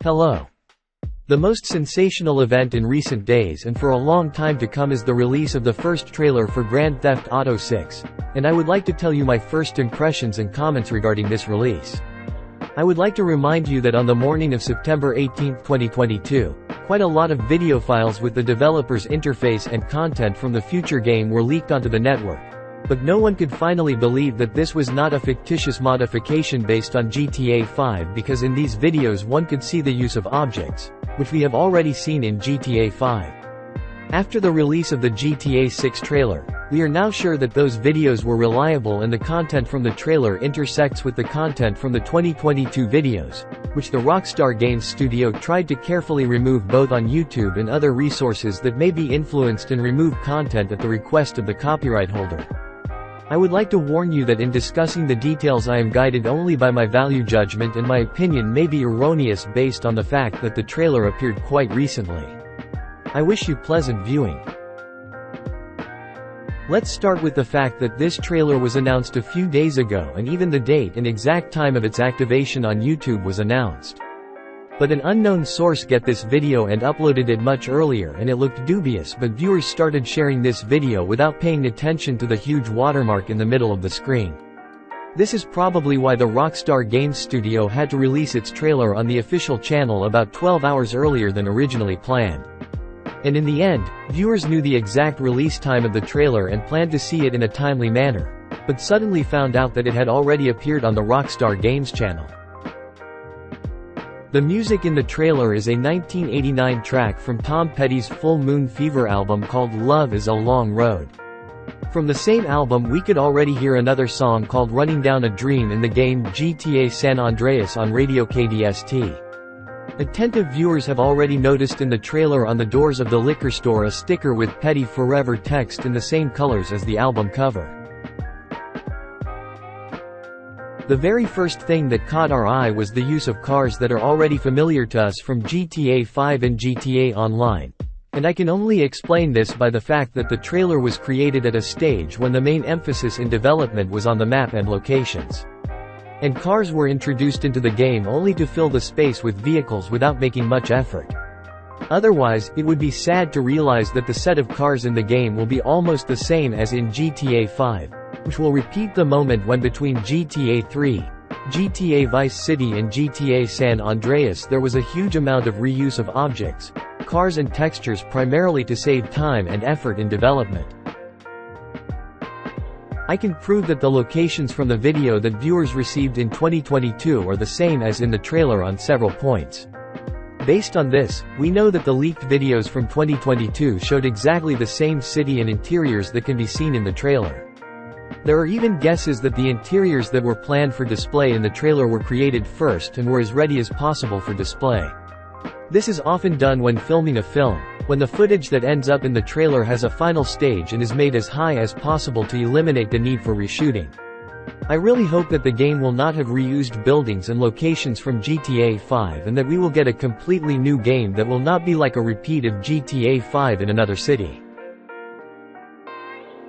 Hello. The most sensational event in recent days and for a long time to come is the release of the first trailer for Grand Theft Auto 6, and I would like to tell you my first impressions and comments regarding this release. I would like to remind you that on the morning of September 18, 2022, quite a lot of video files with the developer's interface and content from the future game were leaked onto the network. But no one could finally believe that this was not a fictitious modification based on GTA 5 because in these videos one could see the use of objects, which we have already seen in GTA 5. After the release of the GTA 6 trailer, we are now sure that those videos were reliable and the content from the trailer intersects with the content from the 2022 videos, which the Rockstar Games studio tried to carefully remove both on YouTube and other resources that may be influenced and remove content at the request of the copyright holder. I would like to warn you that in discussing the details I am guided only by my value judgment and my opinion may be erroneous based on the fact that the trailer appeared quite recently. I wish you pleasant viewing. Let's start with the fact that this trailer was announced a few days ago and even the date and exact time of its activation on YouTube was announced. But an unknown source got this video and uploaded it much earlier and it looked dubious, but viewers started sharing this video without paying attention to the huge watermark in the middle of the screen. This is probably why the Rockstar Games studio had to release its trailer on the official channel about 12 hours earlier than originally planned. And in the end, viewers knew the exact release time of the trailer and planned to see it in a timely manner, but suddenly found out that it had already appeared on the Rockstar Games channel. The music in the trailer is a 1989 track from Tom Petty's Full Moon Fever album called Love Is a Long Road. From the same album we could already hear another song called Running Down a Dream in the game GTA San Andreas on Radio KDST. Attentive viewers have already noticed in the trailer on the doors of the liquor store a sticker with Petty Forever text in the same colors as the album cover. The very first thing that caught our eye was the use of cars that are already familiar to us from GTA 5 and GTA Online. And I can only explain this by the fact that the trailer was created at a stage when the main emphasis in development was on the map and locations. And cars were introduced into the game only to fill the space with vehicles without making much effort. Otherwise, it would be sad to realize that the set of cars in the game will be almost the same as in GTA 5, which will repeat the moment when between GTA 3, GTA Vice City and GTA San Andreas there was a huge amount of reuse of objects, cars and textures primarily to save time and effort in development. I can prove that the locations from the video that viewers received in 2022 are the same as in the trailer on several points. Based on this, we know that the leaked videos from 2022 showed exactly the same city and interiors that can be seen in the trailer. There are even guesses that the interiors that were planned for display in the trailer were created first and were as ready as possible for display. This is often done when filming a film, when the footage that ends up in the trailer has a final stage and is made as high as possible to eliminate the need for reshooting. I really hope that the game will not have reused buildings and locations from GTA 5 and that we will get a completely new game that will not be like a repeat of GTA 5 in another city.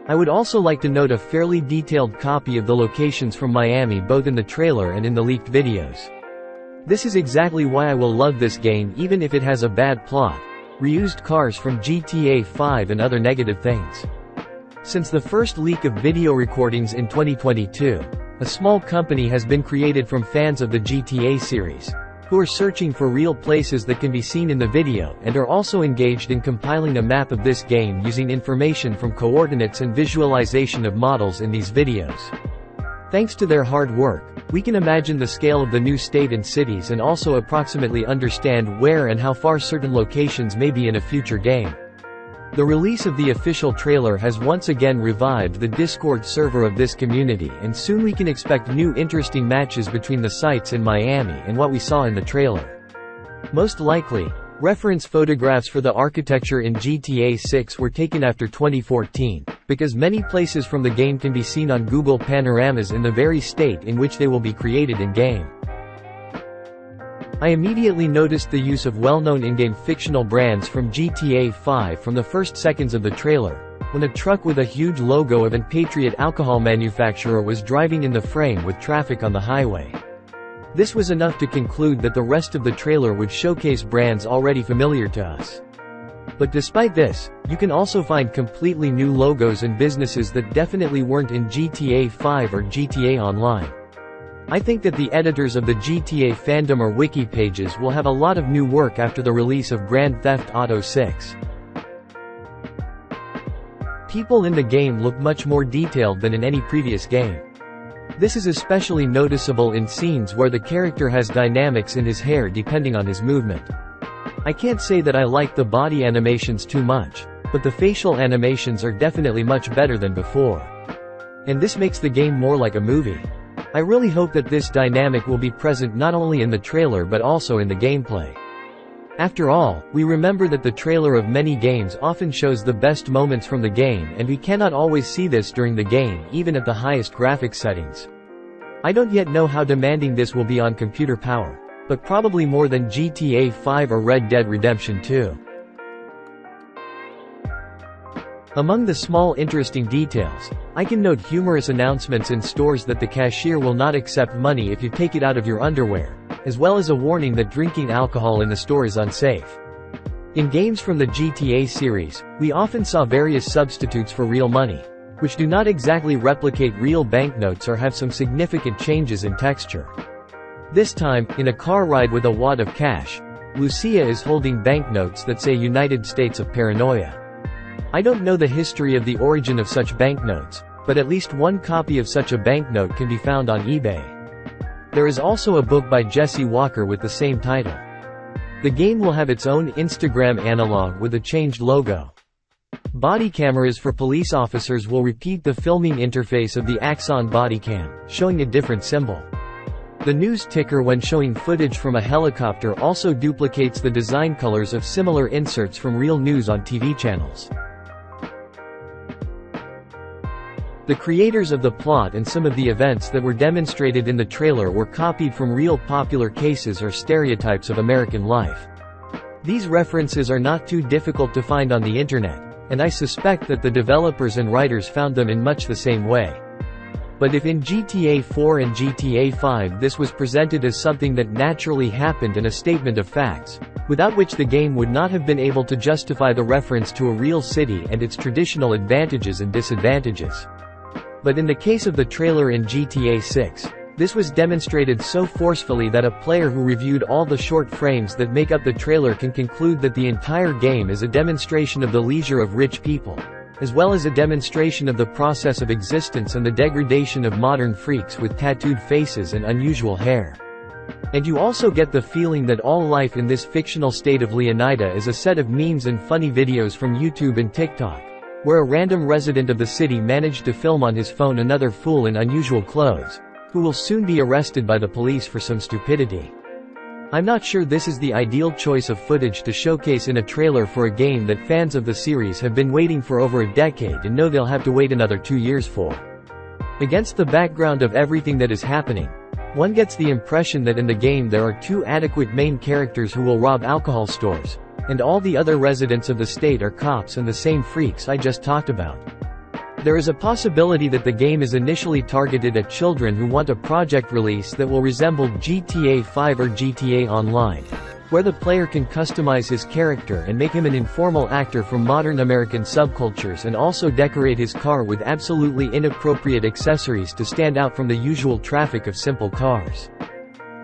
I would also like to note a fairly detailed copy of the locations from Miami both in the trailer and in the leaked videos. This is exactly why I will love this game even if it has a bad plot, reused cars from GTA 5 and other negative things. Since the first leak of video recordings in 2022, a small company has been created from fans of the GTA series, who are searching for real places that can be seen in the video and are also engaged in compiling a map of this game using information from coordinates and visualization of models in these videos. Thanks to their hard work, we can imagine the scale of the new state and cities and also approximately understand where and how far certain locations may be in a future game. The release of the official trailer has once again revived the Discord server of this community and soon we can expect new interesting matches between the sites in Miami and what we saw in the trailer. Most likely, reference photographs for the architecture in GTA 6 were taken after 2014, because many places from the game can be seen on Google Panoramas in the very state in which they will be created in-game. I immediately noticed the use of well-known in-game fictional brands from GTA 5 from the first seconds of the trailer, when a truck with a huge logo of an Patriot alcohol manufacturer was driving in the frame with traffic on the highway. This was enough to conclude that the rest of the trailer would showcase brands already familiar to us. But despite this, you can also find completely new logos and businesses that definitely weren't in GTA 5 or GTA Online. I think that the editors of the GTA fandom or wiki pages will have a lot of new work after the release of Grand Theft Auto 6. People in the game look much more detailed than in any previous game. This is especially noticeable in scenes where the character has dynamics in his hair depending on his movement. I can't say that I like the body animations too much, but the facial animations are definitely much better than before. And this makes the game more like a movie. I really hope that this dynamic will be present not only in the trailer but also in the gameplay. After all, we remember that the trailer of many games often shows the best moments from the game, and we cannot always see this during the game even at the highest graphics settings. I don't yet know how demanding this will be on computer power, but probably more than GTA 5 or Red Dead Redemption 2. Among the small interesting details, I can note humorous announcements in stores that the cashier will not accept money if you take it out of your underwear, as well as a warning that drinking alcohol in the store is unsafe. In games from the GTA series, we often saw various substitutes for real money, which do not exactly replicate real banknotes or have some significant changes in texture. This time, in a car ride with a wad of cash, Lucia is holding banknotes that say United States of Paranoia. I don't know the history of the origin of such banknotes, but at least one copy of such a banknote can be found on eBay. There is also a book by Jesse Walker with the same title. The game will have its own Instagram analog with a changed logo. Body cameras for police officers will repeat the filming interface of the Axon bodycam, showing a different symbol. The news ticker when showing footage from a helicopter also duplicates the design colors of similar inserts from real news on TV channels. The creators of the plot and some of the events that were demonstrated in the trailer were copied from real popular cases or stereotypes of American life. These references are not too difficult to find on the internet, and I suspect that the developers and writers found them in much the same way. But if in GTA 4 and GTA 5 this was presented as something that naturally happened and a statement of facts, without which the game would not have been able to justify the reference to a real city and its traditional advantages and disadvantages. But in the case of the trailer in GTA 6, this was demonstrated so forcefully that a player who reviewed all the short frames that make up the trailer can conclude that the entire game is a demonstration of the leisure of rich people, as well as a demonstration of the process of existence and the degradation of modern freaks with tattooed faces and unusual hair. And you also get the feeling that all life in this fictional state of Leonida is a set of memes and funny videos from YouTube and TikTok, where a random resident of the city managed to film on his phone another fool in unusual clothes, who will soon be arrested by the police for some stupidity. I'm not sure this is the ideal choice of footage to showcase in a trailer for a game that fans of the series have been waiting for over a decade and know they'll have to wait another 2 years for. Against the background of everything that is happening, one gets the impression that in the game there are 2 adequate main characters who will rob alcohol stores, and all the other residents of the state are cops and the same freaks I just talked about. There is a possibility that the game is initially targeted at children who want a project release that will resemble GTA 5 or GTA Online, where the player can customize his character and make him an informal actor from modern American subcultures and also decorate his car with absolutely inappropriate accessories to stand out from the usual traffic of simple cars.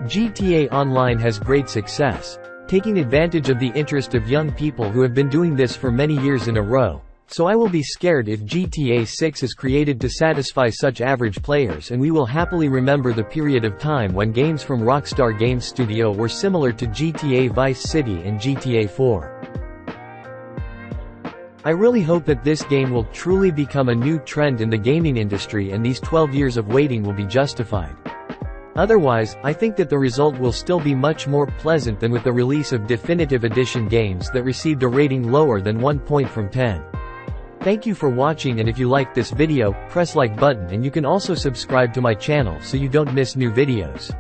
GTA Online has great success, taking advantage of the interest of young people who have been doing this for many years in a row, so I will be scared if GTA 6 is created to satisfy such average players, and we will happily remember the period of time when games from Rockstar Games studio were similar to GTA Vice City and GTA 4. I really hope that this game will truly become a new trend in the gaming industry and these 12 years of waiting will be justified. Otherwise, I think that the result will still be much more pleasant than with the release of Definitive Edition games that received a rating lower than 1 point from 10. Thank you for watching, and if you liked this video, press like button, and you can also subscribe to my channel so you don't miss new videos.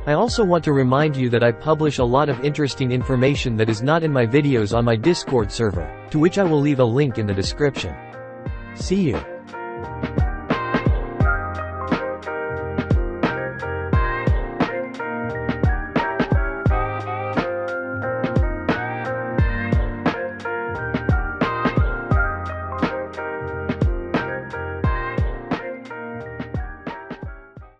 I also want to remind you that I publish a lot of interesting information that is not in my videos on my Discord server, to which I will leave a link in the description. See you.